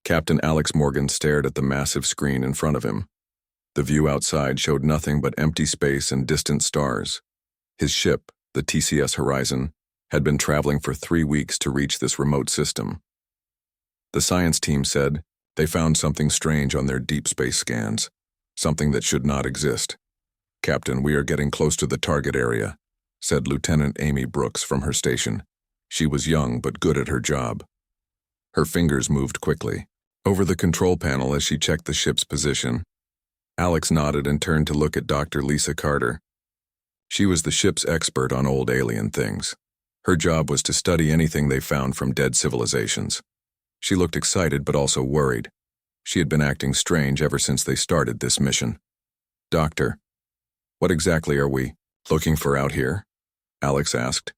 Captain Alex Morgan stared at the massive screen in front of him. The view outside showed nothing but empty space and distant stars. His ship, the TCS Horizon, had been traveling for 3 weeks to reach this remote system. The science team said they found something strange on their deep space scans, something that should not exist. "Captain, we are getting close to the target area," said Lieutenant Amy Brooks from her station. She was young but good at her job. Her fingers moved quickly over the control panel as she checked the ship's position. Alex nodded and turned to look at Dr. Lisa Carter. She was the ship's expert on old alien things. Her job was to study anything they found from dead civilizations. She looked excited but also worried. She had been acting strange ever since they started this mission. "Doctor, what exactly are we looking for out here?" Alex asked.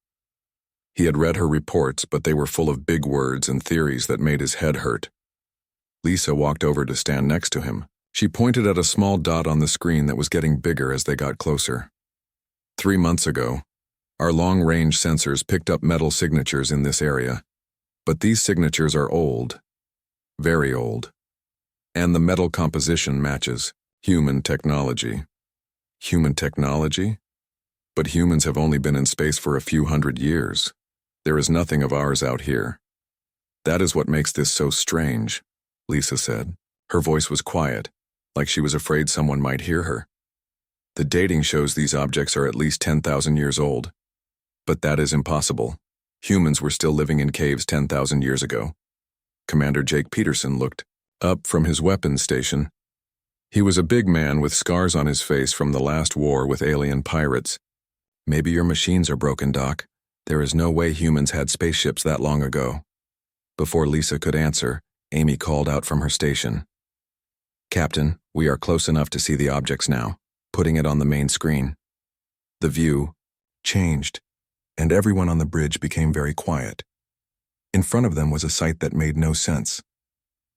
He had read her reports, but they were full of big words and theories that made his head hurt. Lisa walked over to stand next to him. She pointed at a small dot on the screen that was getting bigger as they got closer. 3 months ago, our long-range sensors picked up metal signatures in this area. But these signatures are old, very old. And the metal composition matches human technology. Human technology? But humans have only been in space for a few hundred years. There is nothing of ours out here. "That is what makes this so strange," Lisa said. Her voice was quiet, like she was afraid someone might hear her. "The dating shows these objects are at least 10,000 years old. But that is impossible. Humans were still living in caves 10,000 years ago." Commander Jake Peterson looked up from his weapons station. He was a big man with scars on his face from the last war with alien pirates. "Maybe your machines are broken, Doc. There is no way humans had spaceships that long ago." Before Lisa could answer, Amy called out from her station. "Captain, we are close enough to see the objects now," putting it on the main screen. The view changed, and everyone on the bridge became very quiet. In front of them was a sight that made no sense.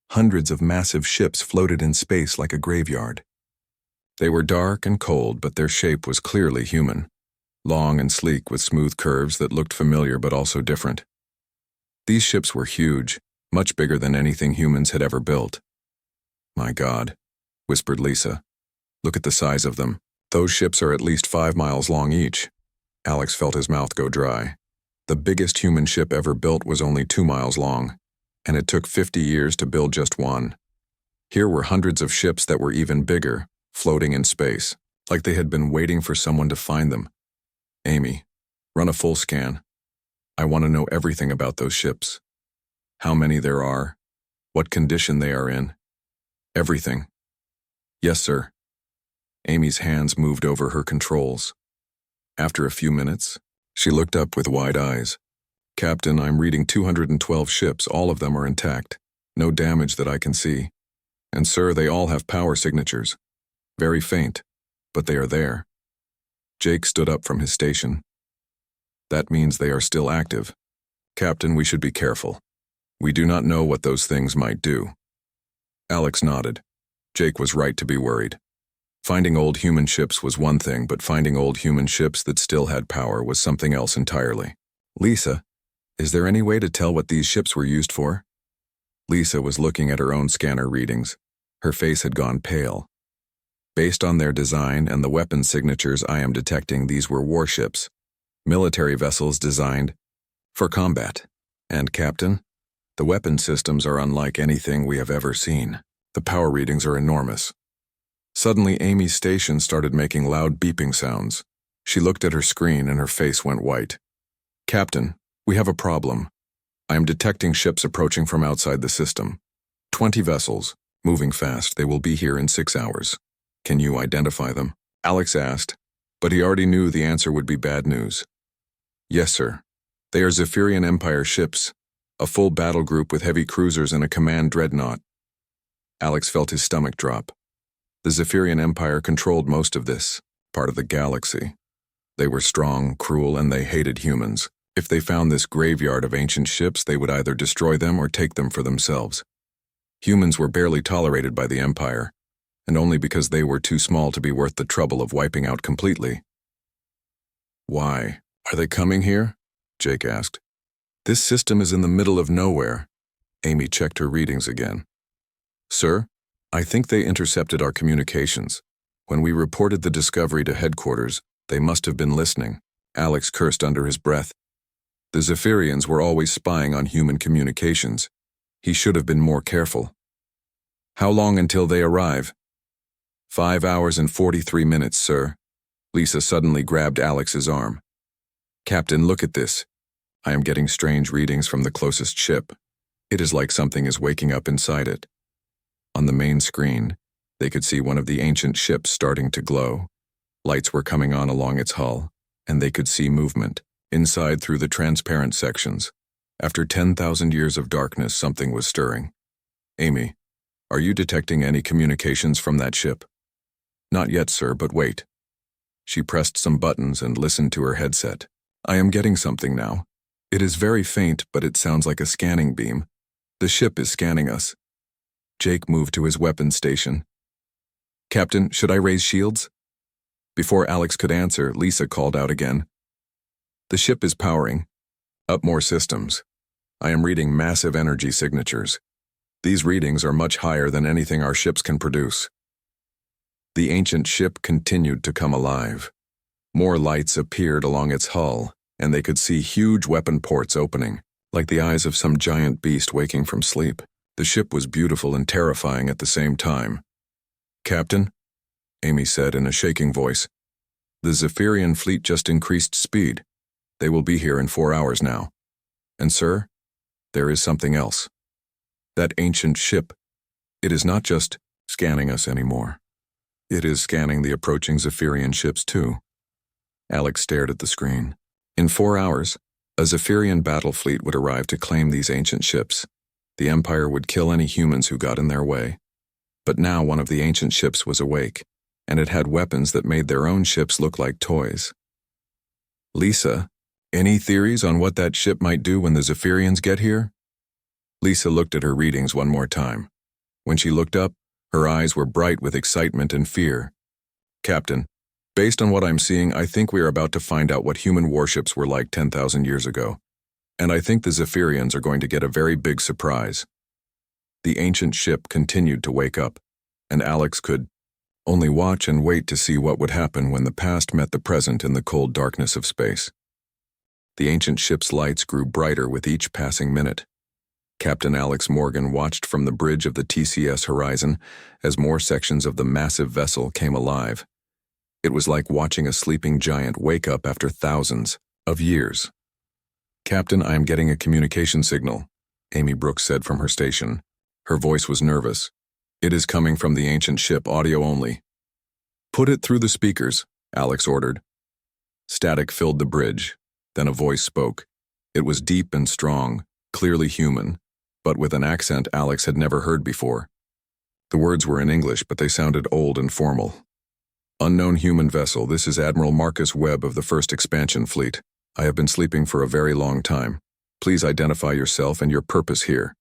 Hundreds of massive ships floated in space like a graveyard. They were dark and cold, but their shape was clearly human, long and sleek with smooth curves that looked familiar but also different. These ships were huge, much bigger than anything humans had ever built. "My God," whispered Lisa. "Look at the size of them. Those ships are at least 5 miles long each." Alex felt his mouth go dry. The biggest human ship ever built was only 2 miles long, and it took 50 years to build just one. Here were hundreds of ships that were even bigger, floating in space, like they had been waiting for someone to find them. "Amy, run a full scan. I want to know everything about those ships. How many there are, what condition they are in. Everything." "Yes, sir." Amy's hands moved over her controls. After a few minutes, she looked up with wide eyes. "Captain, I'm reading 212 ships. All of them are intact. No damage that I can see. And sir, they all have power signatures. Very faint, but they are there." Jake stood up from his station. "That means they are still active. Captain, we should be careful. We do not know what those things might do." Alex nodded. Jake was right to be worried. Finding old human ships was one thing, but finding old human ships that still had power was something else entirely. "Lisa, is there any way to tell what these ships were used for?" Lisa was looking at her own scanner readings. Her face had gone pale. "Based on their design and the weapon signatures I am detecting, these were warships, military vessels designed for combat. And Captain, the weapon systems are unlike anything we have ever seen. The power readings are enormous." Suddenly, Amy's station started making loud beeping sounds. She looked at her screen and her face went white. "Captain, we have a problem. I am detecting ships approaching from outside the system. 20 vessels, moving fast. They will be here in 6 hours. Can you identify them?" Alex asked, but he already knew the answer would be bad news. "Yes, sir. They are Zephyrian Empire ships, a full battle group with heavy cruisers and a command dreadnought." Alex felt his stomach drop. The Zephyrian Empire controlled most of this part of the galaxy. They were strong, cruel, and they hated humans. If they found this graveyard of ancient ships, they would either destroy them or take them for themselves. Humans were barely tolerated by the Empire, and only because they were too small to be worth the trouble of wiping out completely. "Why? Are they coming here?" Jake asked. "This system is in the middle of nowhere." Amy checked her readings again. Sir, I think they intercepted our communications. When we reported the discovery to headquarters, they must have been listening. Alex cursed under his breath. The Zephyrians were always spying on human communications. He should have been more careful. How long until they arrive? 5 hours and 43 minutes, sir. Lisa suddenly grabbed Alex's arm. Captain, look at this. I am getting strange readings from the closest ship. It is like something is waking up inside it. On the main screen, they could see one of the ancient ships starting to glow. Lights were coming on along its hull, and they could see movement inside through the transparent sections. After 10,000 years of darkness, something was stirring. Amy, are you detecting any communications from that ship? Not yet, sir, but wait. She pressed some buttons and listened to her headset. I am getting something now. It is very faint, but it sounds like a scanning beam. The ship is scanning us. Jake moved to his weapons station. Captain, should I raise shields? Before Alex could answer, Lisa called out again. The ship is powering. Up more systems. I am reading massive energy signatures. These readings are much higher than anything our ships can produce. The ancient ship continued to come alive. More lights appeared along its hull, and they could see huge weapon ports opening, like the eyes of some giant beast waking from sleep. The ship was beautiful and terrifying at the same time. Captain, Amy said in a shaking voice, the Zephyrian fleet just increased speed. They will be here in 4 hours now. And sir, there is something else. That ancient ship, it is not just scanning us anymore. It is scanning the approaching Zephyrian ships too. Alex stared at the screen. In 4 hours, a Zephyrian battle fleet would arrive to claim these ancient ships. The Empire would kill any humans who got in their way. But now one of the ancient ships was awake, and it had weapons that made their own ships look like toys. Lisa, any theories on what that ship might do when the Zephyrians get here? Lisa looked at her readings one more time. When she looked up, her eyes were bright with excitement and fear. Captain, based on what I'm seeing, I think we are about to find out what human warships were like 10,000 years ago. And I think the Zephyrians are going to get a very big surprise. The ancient ship continued to wake up, and Alex could only watch and wait to see what would happen when the past met the present in the cold darkness of space. The ancient ship's lights grew brighter with each passing minute. Captain Alex Morgan watched from the bridge of the TCS horizon as more sections of the massive vessel came alive. It was like watching a sleeping giant wake up after thousands of years. Captain, I am getting a communication signal, Amy Brooks said from her station. Her voice was nervous. It is coming from the ancient ship, audio only. Put it through the speakers, Alex ordered. Static filled the bridge. Then a voice spoke. It was deep and strong, clearly human, but with an accent Alex had never heard before. The words were in English, but they sounded old and formal. Unknown human vessel, this is Admiral Marcus Webb of the 1st Expansion Fleet. I have been sleeping for a very long time. Please identify yourself and your purpose here.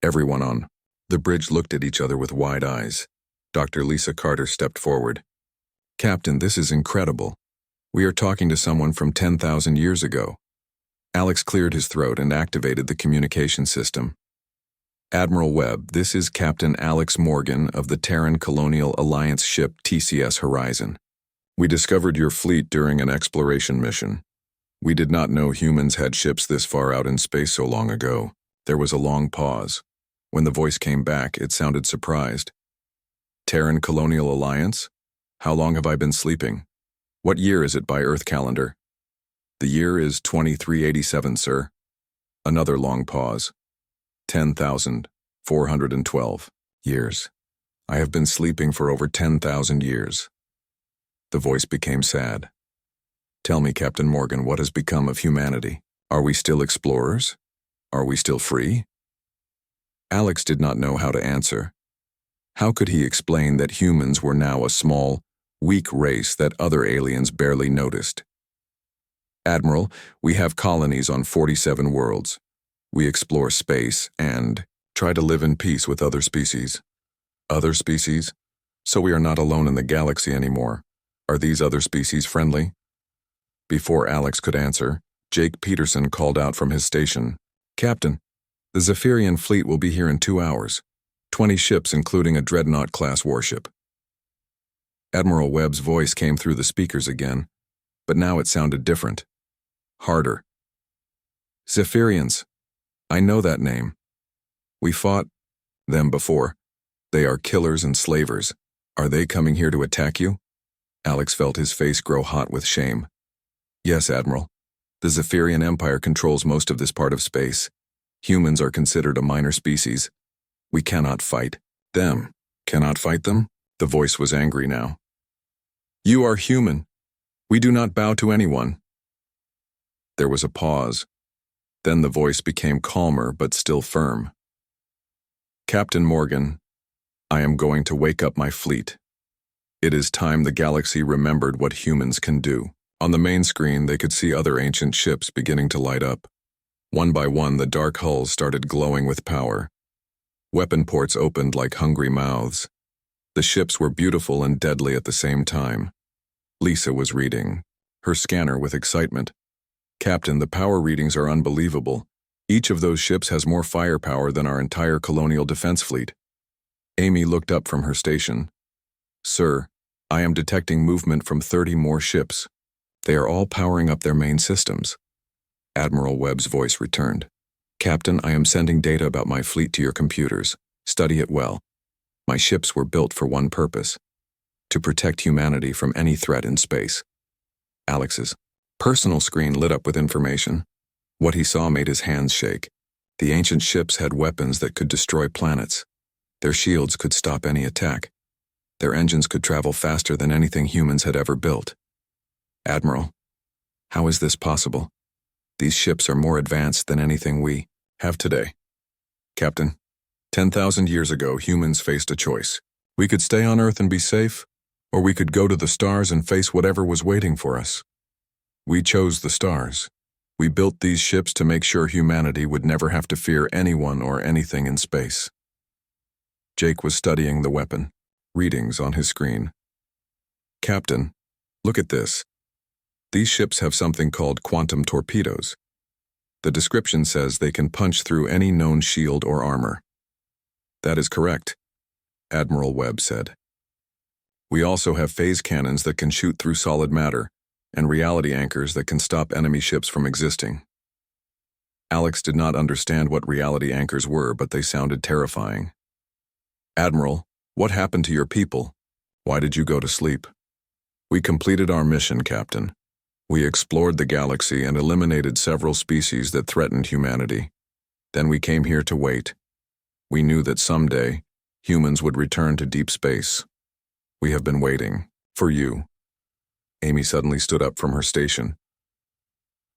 Everyone on the bridge looked at each other with wide eyes. Dr. Lisa Carter stepped forward. Captain, this is incredible. We are talking to someone from 10,000 years ago. Alex cleared his throat and activated the communication system. Admiral Webb, this is Captain Alex Morgan of the Terran Colonial Alliance ship TCS Horizon. We discovered your fleet during an exploration mission. We did not know humans had ships this far out in space so long ago. There was a long pause. When the voice came back, it sounded surprised. Terran Colonial Alliance? How long have I been sleeping? What year is it by Earth calendar? The year is 2387, sir. Another long pause. 10,412 years. I have been sleeping for over 10,000 years. The voice became sad. Tell me, Captain Morgan, what has become of humanity? Are we still explorers? Are we still free? Alex did not know how to answer. How could he explain that humans were now a small, weak race that other aliens barely noticed? Admiral, we have colonies on 47 worlds. We explore space and try to live in peace with other species. Other species? So we are not alone in the galaxy anymore. Are these other species friendly? Before Alex could answer, Jake Peterson called out from his station. Captain, the Zephyrian fleet will be here in 2 hours. 20 ships including a Dreadnought-class warship. Admiral Webb's voice came through the speakers again, but now it sounded different. Harder. Zephyrians. I know that name. We fought them before. They are killers and slavers. Are they coming here to attack you? Alex felt his face grow hot with shame. Yes, Admiral. The Zephyrian Empire controls most of this part of space. Humans are considered a minor species. We cannot fight them. Cannot fight them? The voice was angry now. You are human. We do not bow to anyone. There was a pause. Then the voice became calmer but still firm. Captain Morgan, I am going to wake up my fleet. It is time the galaxy remembered what humans can do. On the main screen, they could see other ancient ships beginning to light up. One by one, the dark hulls started glowing with power. Weapon ports opened like hungry mouths. The ships were beautiful and deadly at the same time. Lisa was reading her scanner with excitement. Captain, the power readings are unbelievable. Each of those ships has more firepower than our entire colonial defense fleet. Amy looked up from her station. Sir, I am detecting movement from 30 more ships. They are all powering up their main systems. Admiral Webb's voice returned. Captain, I am sending data about my fleet to your computers. Study it well. My ships were built for one purpose: to protect humanity from any threat in space. Alex's personal screen lit up with information. What he saw made his hands shake. The ancient ships had weapons that could destroy planets. Their shields could stop any attack. Their engines could travel faster than anything humans had ever built. Admiral, how is this possible? These ships are more advanced than anything we have today. Captain, 10,000 years ago, humans faced a choice. We could stay on Earth and be safe, or we could go to the stars and face whatever was waiting for us. We chose the stars. We built these ships to make sure humanity would never have to fear anyone or anything in space. Jake was studying the weapon, readings on his screen. Captain, look at this. These ships have something called quantum torpedoes. The description says they can punch through any known shield or armor. That is correct, Admiral Webb said. We also have phase cannons that can shoot through solid matter, and reality anchors that can stop enemy ships from existing. Alex did not understand what reality anchors were, but they sounded terrifying. Admiral, what happened to your people? Why did you go to sleep? We completed our mission, Captain. We explored the galaxy and eliminated several species that threatened humanity. Then we came here to wait. We knew that someday, humans would return to deep space. We have been waiting for you. Amy suddenly stood up from her station.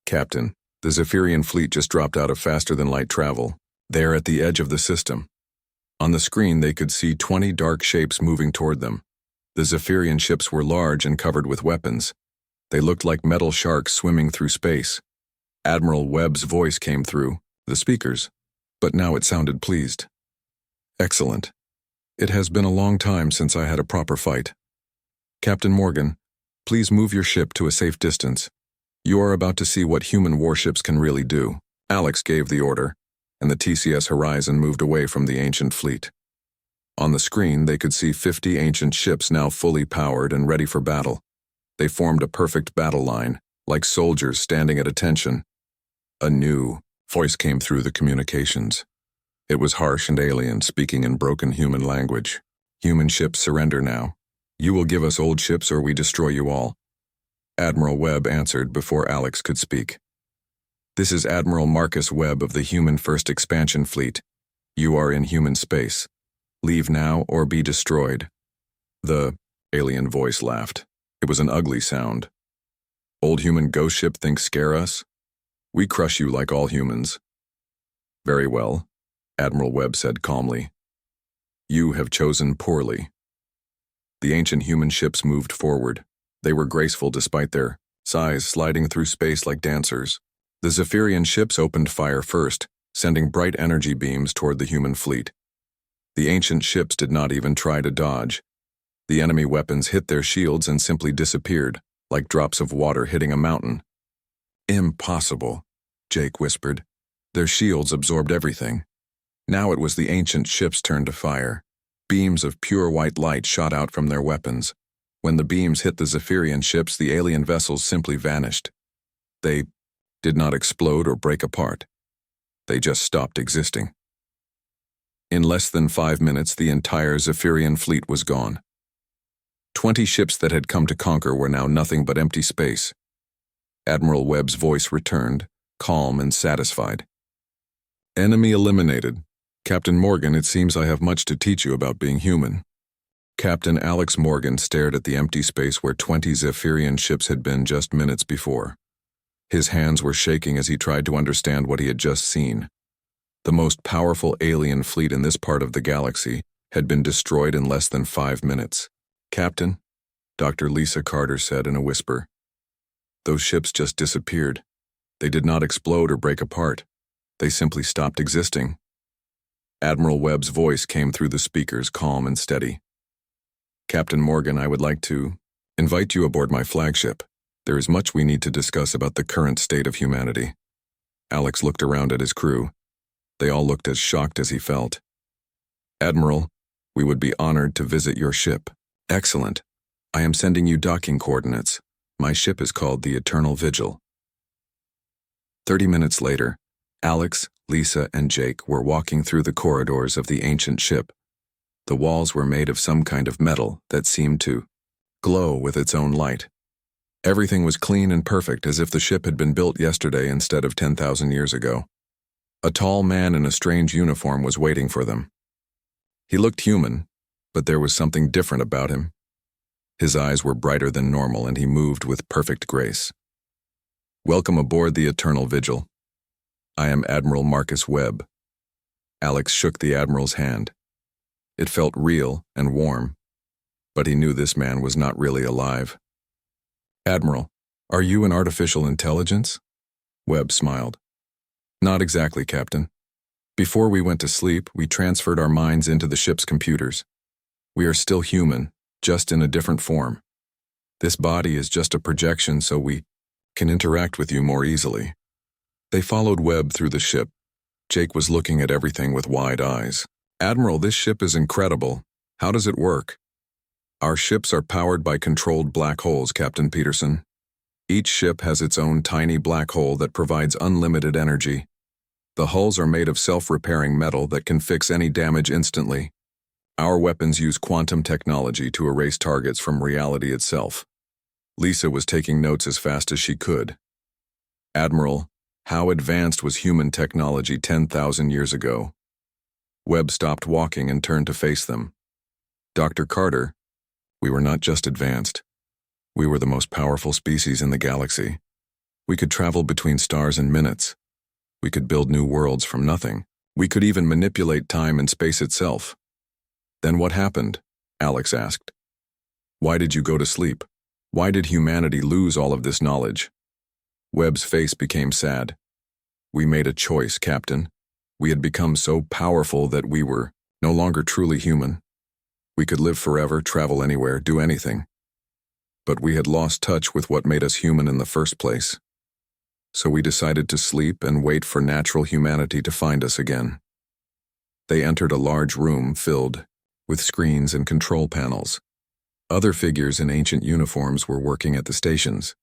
Captain, the Zephyrian fleet just dropped out of faster-than-light travel. They are at the edge of the system. On the screen, they could see 20 dark shapes moving toward them. The Zephyrian ships were large and covered with weapons. They looked like metal sharks swimming through space. Admiral Webb's voice came through the speakers, but now it sounded pleased. Excellent. It has been a long time since I had a proper fight. Captain Morgan, please move your ship to a safe distance. You are about to see what human warships can really do. Alex gave the order, and the TCS Horizon moved away from the ancient fleet. On the screen, they could see 50 ancient ships now fully powered and ready for battle. They formed a perfect battle line, like soldiers standing at attention. A new voice came through the communications. It was harsh and alien, speaking in broken human language. Human ships surrender now. You will give us old ships or we destroy you all. Admiral Webb answered before Alex could speak. This is Admiral Marcus Webb of the Human First Expansion Fleet. You are in human space. Leave now or be destroyed. The alien voice laughed. It was an ugly sound. Old human ghost ship think scare us? We crush you like all humans. Very well, Admiral Webb said calmly. You have chosen poorly. The ancient human ships moved forward. They were graceful despite their size, sliding through space like dancers. The Zephyrian ships opened fire first, sending bright energy beams toward the human fleet. The ancient ships did not even try to dodge. The enemy weapons hit their shields and simply disappeared, like drops of water hitting a mountain. Impossible, Jake whispered. Their shields absorbed everything. Now it was the ancient ship's turn to fire. Beams of pure white light shot out from their weapons. When the beams hit the Zephyrian ships, the alien vessels simply vanished. They did not explode or break apart. They just stopped existing. In less than 5 minutes, the entire Zephyrian fleet was gone. 20 ships that had come to conquer were now nothing but empty space. Admiral Webb's voice returned, calm and satisfied. Enemy eliminated. Captain Morgan, it seems I have much to teach you about being human. Captain Alex Morgan stared at the empty space where 20 Zephyrian ships had been just minutes before. His hands were shaking as he tried to understand what he had just seen. The most powerful alien fleet in this part of the galaxy had been destroyed in less than 5 minutes. Captain, Dr. Lisa Carter said in a whisper, those ships just disappeared. They did not explode or break apart. They simply stopped existing. Admiral Webb's voice came through the speakers, calm and steady. Captain Morgan, I would like to invite you aboard my flagship. There is much we need to discuss about the current state of humanity. Alex looked around at his crew. They all looked as shocked as he felt. Admiral, we would be honored to visit your ship. Excellent. I am sending you docking coordinates. My ship is called the Eternal Vigil. 30 minutes later, Alex, Lisa, and Jake were walking through the corridors of the ancient ship. The walls were made of some kind of metal that seemed to glow with its own light. Everything was clean and perfect, as if the ship had been built yesterday instead of 10,000 years ago. A tall man in a strange uniform was waiting for them. He looked human, but there was something different about him. His eyes were brighter than normal, and he moved with perfect grace. Welcome aboard the Eternal Vigil. I am Admiral Marcus Webb. Alex shook the Admiral's hand. It felt real and warm, but he knew this man was not really alive. Admiral, are you an artificial intelligence? Webb smiled. Not exactly, Captain. Before we went to sleep, we transferred our minds into the ship's computers. We are still human, just in a different form. This body is just a projection so we can interact with you more easily. They followed Webb through the ship. Jake was looking at everything with wide eyes. Admiral, this ship is incredible. How does it work? Our ships are powered by controlled black holes, Captain Peterson. Each ship has its own tiny black hole that provides unlimited energy. The hulls are made of self-repairing metal that can fix any damage instantly. Our weapons use quantum technology to erase targets from reality itself. Lisa was taking notes as fast as she could. Admiral, how advanced was human technology 10,000 years ago? Webb stopped walking and turned to face them. Dr. Carter, we were not just advanced. We were the most powerful species in the galaxy. We could travel between stars in minutes. We could build new worlds from nothing. We could even manipulate time and space itself. Then what happened? Alex asked. Why did you go to sleep? Why did humanity lose all of this knowledge? Webb's face became sad. We made a choice, Captain. We had become so powerful that we were no longer truly human. We could live forever, travel anywhere, do anything. But we had lost touch with what made us human in the first place. So we decided to sleep and wait for natural humanity to find us again. They entered a large room filled with screens and control panels. Other figures in ancient uniforms were working at the stations.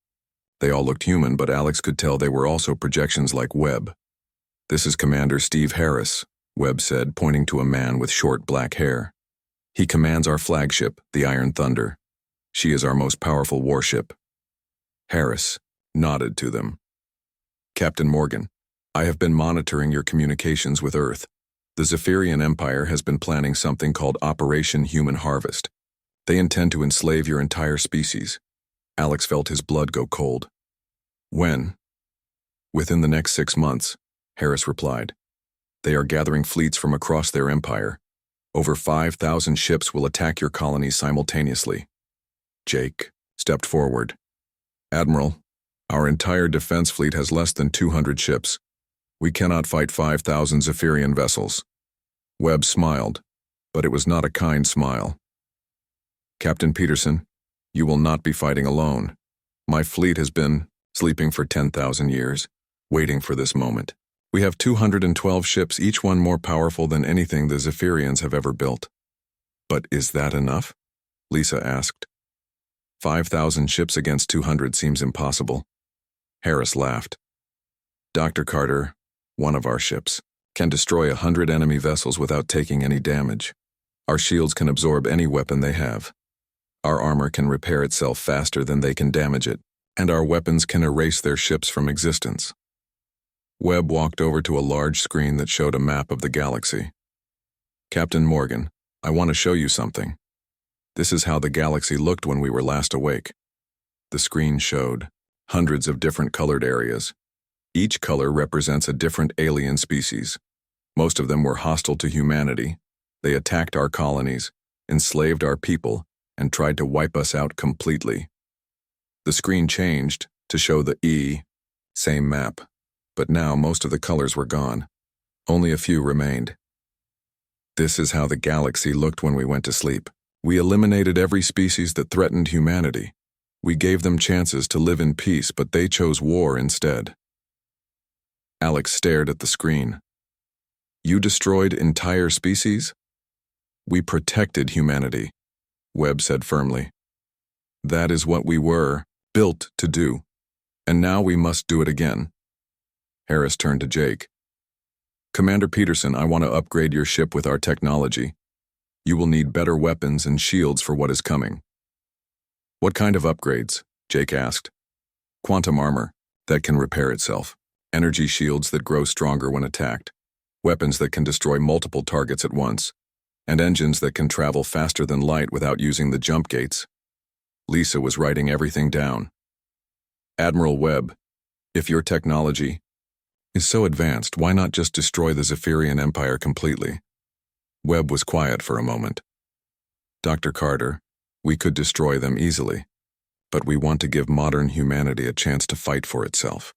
They all looked human, but Alex could tell they were also projections like Webb. This is Commander Steve Harris, Webb said, pointing to a man with short black hair. He commands our flagship, the Iron Thunder. She is our most powerful warship. Harris nodded to them. Captain Morgan, I have been monitoring your communications with Earth. The Zephyrian Empire has been planning something called Operation Human Harvest. They intend to enslave your entire species. Alex felt his blood go cold. When? Within the next 6 months, Harris replied. They are gathering fleets from across their empire. Over 5,000 ships will attack your colonies simultaneously. Jake stepped forward. Admiral, our entire defense fleet has less than 200 ships. We cannot fight 5,000 Zephyrian vessels. Webb smiled, but it was not a kind smile. Captain Peterson, you will not be fighting alone. My fleet has been sleeping for 10,000 years, waiting for this moment. We have 212 ships, each one more powerful than anything the Zephyrians have ever built. But is that enough? Lisa asked. 5,000 ships against 200 seems impossible. Harris laughed. Dr. Carter, one of our ships, can destroy 100 enemy vessels without taking any damage. Our shields can absorb any weapon they have. Our armor can repair itself faster than they can damage it, and our weapons can erase their ships from existence. Webb walked over to a large screen that showed a map of the galaxy. Captain Morgan, I want to show you something. This is how the galaxy looked when we were last awake. The screen showed hundreds of different colored areas. Each color represents a different alien species. Most of them were hostile to humanity. They attacked our colonies, enslaved our people, and tried to wipe us out completely. The screen changed to show the same map, but now most of the colors were gone. Only a few remained. This is how the galaxy looked when we went to sleep. We eliminated every species that threatened humanity. We gave them chances to live in peace, but they chose war instead. Alex stared at the screen. You destroyed entire species? We protected humanity, Webb said firmly. That is what we were built to do, and now we must do it again. Harris turned to Jake. Commander Peterson, I want to upgrade your ship with our technology. You will need better weapons and shields for what is coming. What kind of upgrades? Jake asked. Quantum armor that can repair itself. Energy shields that grow stronger when attacked. Weapons that can destroy multiple targets at once. And engines that can travel faster than light without using the jump gates. Lisa was writing everything down. Admiral Webb, if your technology is so advanced, why not just destroy the Zephyrian Empire completely? Webb was quiet for a moment. Dr. Carter, we could destroy them easily, but we want to give modern humanity a chance to fight for itself.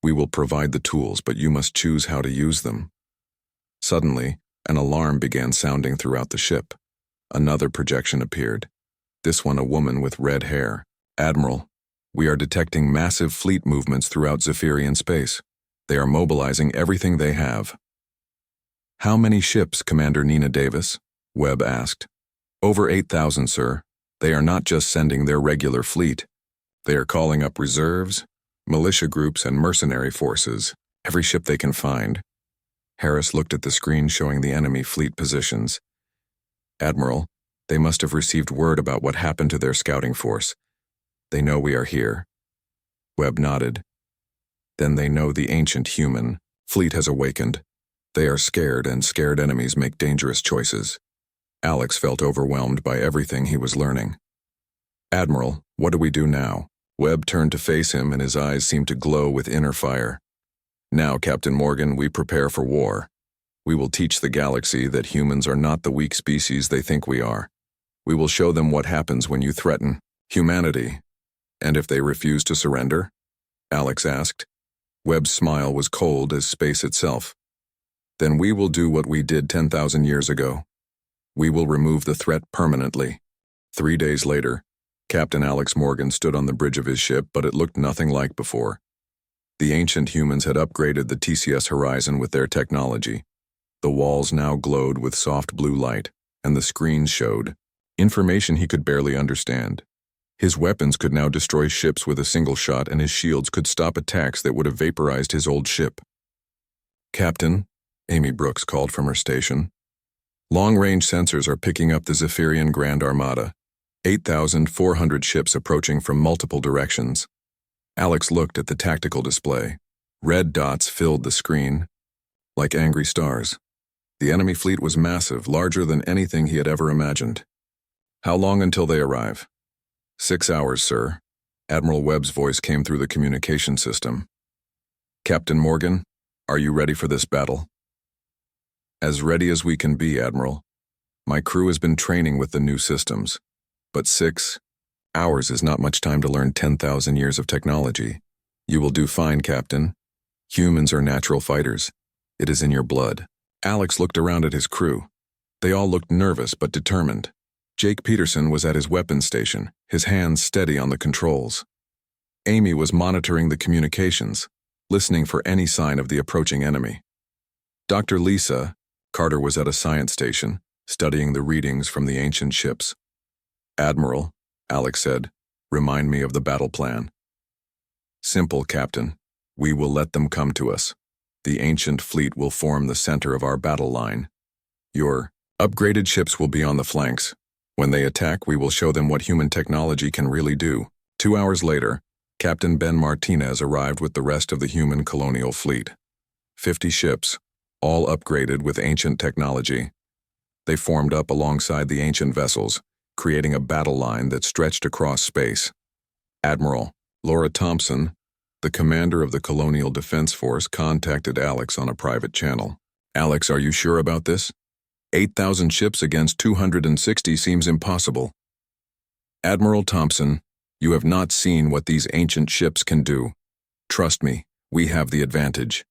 We will provide the tools, but you must choose how to use them. Suddenly, an alarm began sounding throughout the ship. Another projection appeared. This one a woman with red hair. Admiral, we are detecting massive fleet movements throughout Zephyrian space. They are mobilizing everything they have. How many ships, Commander Nina Davis? Webb asked. Over 8,000, sir. They are not just sending their regular fleet. They are calling up reserves, militia groups, and mercenary forces. Every ship they can find. Harris looked at the screen showing the enemy fleet positions. Admiral, they must have received word about what happened to their scouting force. They know we are here. Webb nodded. Then they know the ancient human fleet has awakened. They are scared, and scared enemies make dangerous choices. Alex felt overwhelmed by everything he was learning. Admiral, what do we do now? Webb turned to face him, and his eyes seemed to glow with inner fire. Now, Captain Morgan, we prepare for war. We will teach the galaxy that humans are not the weak species they think we are. We will show them what happens when you threaten humanity. And if they refuse to surrender? Alex asked. Webb's smile was cold as space itself. Then we will do what we did 10,000 years ago. We will remove the threat permanently. 3 days later, Captain Alex Morgan stood on the bridge of his ship, but it looked nothing like before. The ancient humans had upgraded the TCS horizon with their technology. The walls now glowed with soft blue light, and the screens showed information he could barely understand. His weapons could now destroy ships with a single shot, and his shields could stop attacks that would have vaporized his old ship. Captain, Amy Brooks called from her station. Long-range sensors are picking up the Zephyrian Grand Armada. 8,400 ships approaching from multiple directions. Alex looked at the tactical display. Red dots filled the screen, like angry stars. The enemy fleet was massive, larger than anything he had ever imagined. How long until they arrive? 6 hours, sir. Admiral Webb's voice came through the communication system. Captain Morgan, are you ready for this battle? As ready as we can be, Admiral. My crew has been training with the new systems, but 6 hours is not much time to learn 10,000 years of technology. You will do fine, Captain. Humans are natural fighters. It is in your blood. Alex looked around at his crew. They all looked nervous but determined. Jake Peterson was at his weapons station, his hands steady on the controls. Amy was monitoring the communications. listening for any sign of the approaching enemy. Dr. Lisa, Carter was at a science station, studying the readings from the ancient ships. "Admiral," Alex said, "remind me of the battle plan." "Simple, Captain. We will let them come to us. The ancient fleet will form the center of our battle line. Your upgraded ships will be on the flanks. When they attack, we will show them what human technology can really do." 2 hours later, Captain Ben Martinez arrived with the rest of the human colonial fleet. 50 ships, all upgraded with ancient technology. They formed up alongside the ancient vessels, creating a battle line that stretched across space. Admiral Laura Thompson, the commander of the Colonial Defense Force, contacted Alex on a private channel. "Alex, are you sure about this? 8,000 ships against 260 seems impossible." "Admiral Thompson, you have not seen what these ancient ships can do. Trust me, we have the advantage."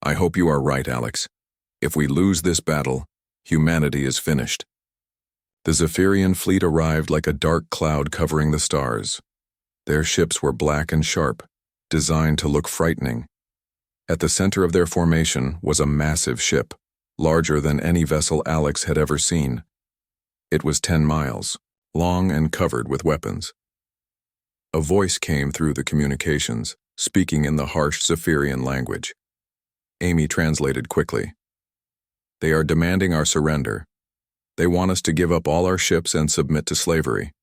"I hope you are right, Alex. If we lose this battle, humanity is finished." The Zephyrian fleet arrived like a dark cloud covering the stars. Their ships were black and sharp, designed to look frightening. At the center of their formation was a massive ship, larger than any vessel Alex had ever seen. It was 10 miles, long and covered with weapons. A voice came through the communications, speaking in the harsh Zephyrian language. Amy translated quickly. "They are demanding our surrender. They want us to give up all our ships and submit to slavery."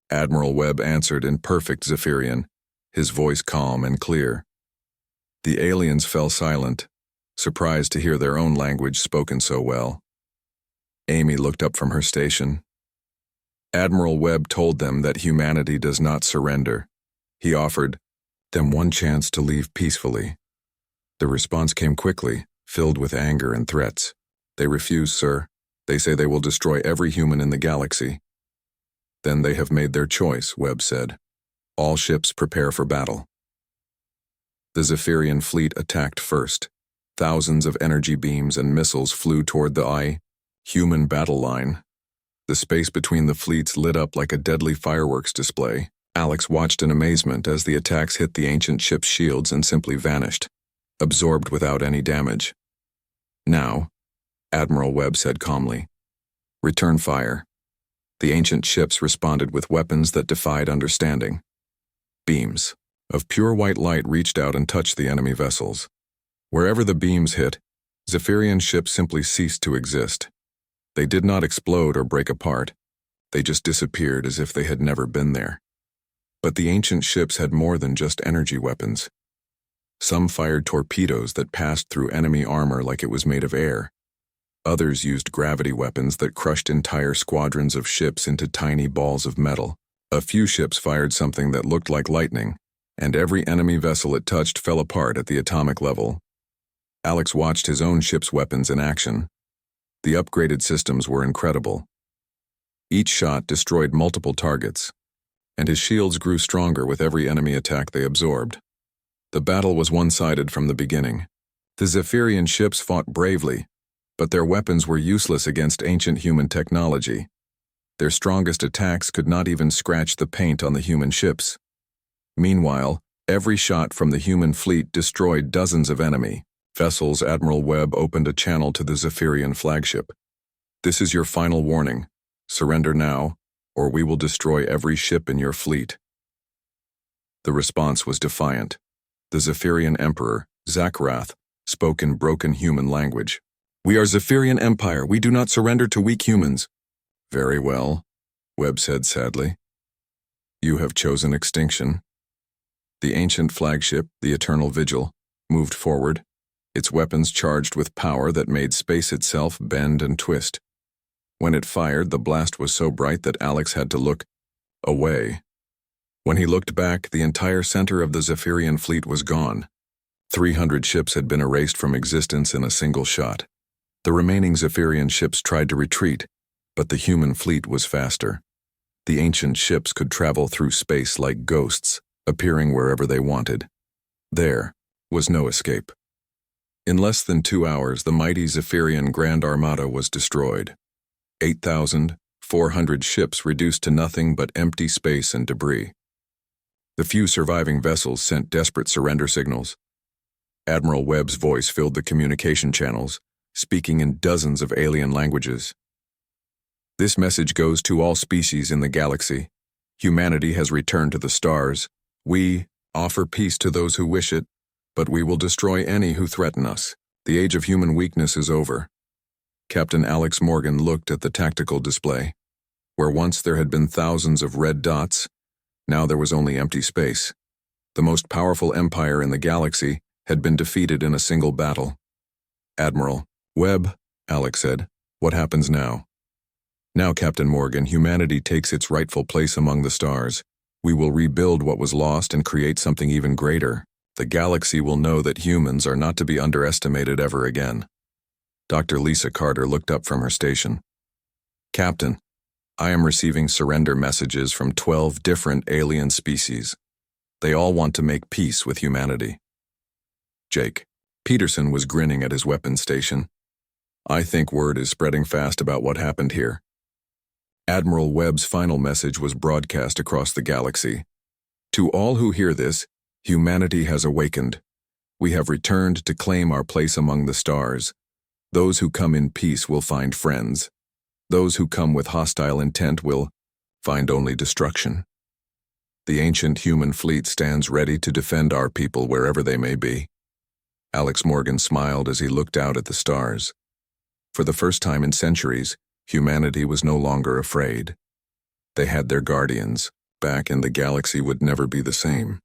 Admiral Webb answered in perfect Zephyrian, his voice calm and clear. The aliens fell silent, surprised to hear their own language spoken so well. Amy looked up from her station. Admiral Webb told them that humanity does not surrender. He offered them one chance to leave peacefully. The response came quickly, filled with anger and threats. "They refuse, sir. They say they will destroy every human in the galaxy." "Then they have made their choice," Webb said. "All ships prepare for battle." The Zephyrian fleet attacked first. Thousands of energy beams and missiles flew toward the human battle line. The space between the fleets lit up like a deadly fireworks display. Alex watched in amazement as the attacks hit the ancient ship's shields and simply vanished, absorbed without any damage. "Now," Admiral Webb said calmly, "return fire." The ancient ships responded with weapons that defied understanding. Beams of pure white light reached out and touched the enemy vessels. Wherever the beams hit, Zephyrian ships simply ceased to exist. They did not explode or break apart. They just disappeared as if they had never been there. But the ancient ships had more than just energy weapons. Some fired torpedoes that passed through enemy armor like it was made of air. Others used gravity weapons that crushed entire squadrons of ships into tiny balls of metal. A few ships fired something that looked like lightning, and every enemy vessel it touched fell apart at the atomic level. Alex watched his own ship's weapons in action. The upgraded systems were incredible. Each shot destroyed multiple targets, and his shields grew stronger with every enemy attack they absorbed. The battle was one-sided from the beginning. The Zephyrian ships fought bravely, but their weapons were useless against ancient human technology. Their strongest attacks could not even scratch the paint on the human ships. Meanwhile, every shot from the human fleet destroyed dozens of enemy vessels. Admiral Webb opened a channel to the Zephyrian flagship. "This is your final warning. Surrender now, or we will destroy every ship in your fleet." The response was defiant. The Zephyrian Emperor, Zakrath, spoke in broken human language. "We are Zephyrian Empire. We do not surrender to weak humans." "Very well," Webb said sadly. "You have chosen extinction." The ancient flagship, the Eternal Vigil, moved forward, its weapons charged with power that made space itself bend and twist. When it fired, the blast was so bright that Alex had to look away. When he looked back, the entire center of the Zephyrian fleet was gone. 300 ships had been erased from existence in a single shot. The remaining Zephyrian ships tried to retreat, but the human fleet was faster. The ancient ships could travel through space like ghosts, appearing wherever they wanted. There was no escape. In less than 2 hours, the mighty Zephyrian Grand Armada was destroyed. 8,400 ships reduced to nothing but empty space and debris. The few surviving vessels sent desperate surrender signals, Admiral Webb's voice filled the communication channels, speaking in dozens of alien languages. This message goes to all species in the galaxy. Humanity has returned to the stars. We offer peace to those who wish it, but we will destroy any who threaten us. The age of human weakness is over. Captain Alex Morgan looked at the tactical display. Where once there had been thousands of red dots, now there was only empty space. The most powerful empire in the galaxy had been defeated in a single battle. Admiral Webb, Alex said, what happens now? Now, Captain Morgan, humanity takes its rightful place among the stars. We will rebuild what was lost and create something even greater. The galaxy will know that humans are not to be underestimated ever again. Dr. Lisa Carter looked up from her station. Captain, I am receiving surrender messages from 12 different alien species. They all want to make peace with humanity. Jake Peterson was grinning at his weapons station. I think word is spreading fast about what happened here. Admiral Webb's final message was broadcast across the galaxy. To all who hear this, humanity has awakened. We have returned to claim our place among the stars. Those who come in peace will find friends. Those who come with hostile intent will find only destruction. The ancient human fleet stands ready to defend our people wherever they may be. Alex Morgan smiled as he looked out at the stars. For the first time in centuries, humanity was no longer afraid. They had their guardians back, and the galaxy would never be the same.